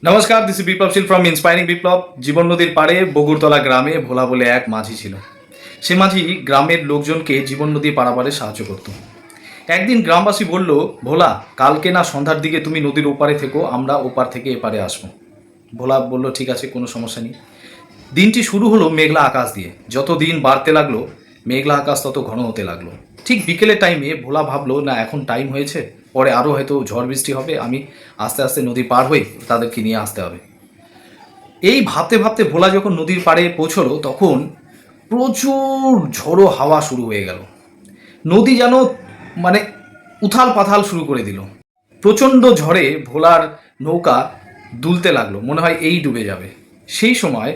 নমস্কার, this is Biplab Sheel from inspiring Biplab. জীবন নদীর পাড়ে বগুড়তলা গ্রামে ভোলা বলে এক মাঝি ছিল। সে মাঝি গ্রামের লোকজনকে জীবন নদী পারাপারে সাহায্য করত। একদিন গ্রামবাসী বলল, ভোলা, কালকে না সন্ধ্যার দিকে তুমি নদীর ওপারে থেকো, আমরা ওপার থেকে এপারে আসবো। ভোলা বলল, ঠিক আছে, কোনো সমস্যা নেই। দিনটি শুরু হলো মেঘলা আকাশ দিয়ে। যত দিন বাড়তে লাগলো মেঘলা আকাশ তত ঘন হতে লাগলো। ঠিক বিকেলের টাইমে ভোলা ভাবলো, না এখন টাইম হয়েছে, পরে আরও হয়তো ঝড় বৃষ্টি হবে, আমি আস্তে আস্তে নদী পার হয়ে তাদেরকে নিয়ে আসতে হবে। এই ভাবতে ভাবতে ভোলা যখন নদীর পাড়ে পৌঁছলো তখন প্রচুর ঝোড়ো হাওয়া শুরু হয়ে গেল। নদী যেন মানে উথাল পাথাল শুরু করে দিল। প্রচণ্ড ঝড়ে ভোলার নৌকা দুলতে লাগলো, মনে হয় এই ডুবে যাবে। সেই সময়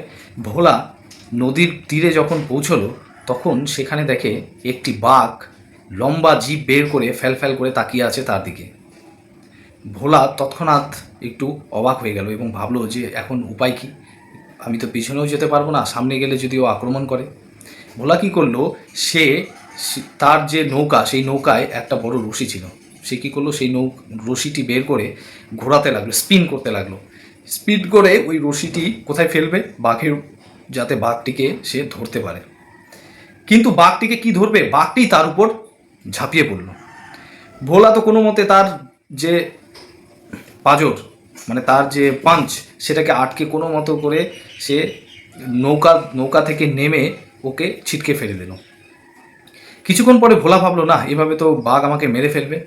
ভোলা নদীর তীরে যখন পৌঁছলো তখন সেখানে দেখে একটি বাঘ লম্বা জিভ বের করে ফ্যাল করে তাকিয়ে আছে তার দিকে। ভোলা তৎক্ষণাৎ একটু অবাক হয়ে গেল এবং ভাবলো যে এখন উপায় কী, আমি তো পিছনেও যেতে পারবো না, সামনে গেলে যদি ও আক্রমণ করে। ভোলা কী করলো, সে তার যে নৌকা সেই নৌকায় একটা বড় রশি ছিল, সে কী করলো, সেই রশিটি বের করে ঘোরাতে লাগলো, স্পিন করতে লাগলো। স্পিড করে ওই রশিটি কোথায় ফেলবে, বাঘের, যাতে বাঘটিকে সে ধরতে পারে। কিন্তু বাঘটিকে কি ধরবে, বাঘটি তার উপর ঝাঁপিয়ে পড়ল। ভোলা তো কোনো মতে তার যে পাঁজর, মানে তার যে পাঞ্চ, সেটাকে আটকে কোনো মতো করে সে নৌকা থেকে নেমে ওকে ছিটকে ফেলে দিল। কিছুক্ষণ পরে ভোলা ভাবলো, না এভাবে তো বাঘ আমাকে মেরে ফেলবে।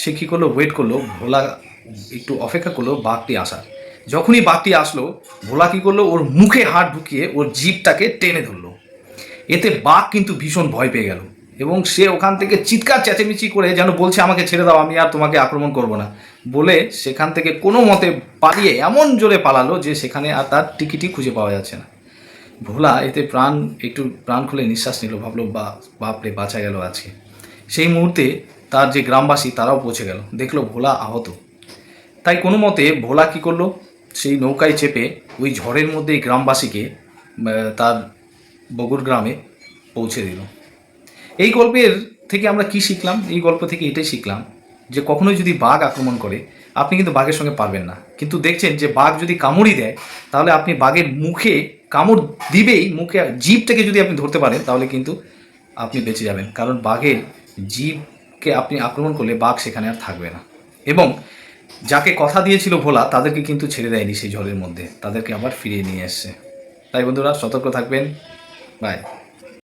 সে কী করলো, ওয়েট করলো, ভোলা একটু অপেক্ষা করলো বাঘটি আসার। যখনই বাঘটি আসলো ভোলা কী করলো, ওর মুখে হাত ঢুকিয়ে ওর জিভটাকে টেনে ধরলো। এতে বাঘ কিন্তু ভীষণ ভয় পেয়ে গেল এবং সে ওখান থেকে চিৎকার চেঁচেমেচি করে যেন বলছে, আমাকে ছেড়ে দাও, আমি আর তোমাকে আক্রমণ করব না বলে সেখান থেকে কোনো মতে পালিয়ে এমন জোরে পালালো যে সেখানে আর তার টিকিটই খুঁজে পাওয়া যাচ্ছে না। ভোলা এতে একটু প্রাণ খুলে নিঃশ্বাস নিল, ভাবলো বাপরে, বাঁচা গেল আজকে। সেই মুহূর্তে তার যে গ্রামবাসী তারাও পৌঁছে গেল, দেখলো ভোলা আহত। তাই কোনো মতে ভোলা কী করলো, সেই নৌকায় চেপে ওই ঝড়ের মধ্যে এই গ্রামবাসীকে তার বগুড় গ্রামে পৌঁছে দিল। এই গল্পের থেকে আমরা কি শিখলাম? এই গল্প থেকে এটাই শিখলাম যে কখনোই যদি বাঘ আক্রমণ করে আপনি কিন্তু বাঘের সঙ্গে পারবেন না, কিন্তু দেখছেন যে বাঘ যদি কামড়ই দেয় তাহলে আপনি বাঘের মুখে কামড় দিবেই, মুখে জিভটাকে যদি আপনি ধরতে পারেন তাহলে কিন্তু আপনি বেঁচে যাবেন, কারণ বাঘের জিভকে আপনি আক্রমণ করলে বাঘ সেখানে আর থাকবে না। এবং যাকে কথা দিয়েছিল ভোলা তাদেরকে কিন্তু ছেড়ে দেয়নি সেই ঝড়ের মধ্যে, তাদেরকে আবার ফিরিয়ে নিয়ে এসছে। তাই বন্ধুরা, সতর্ক থাকবেন। বাই।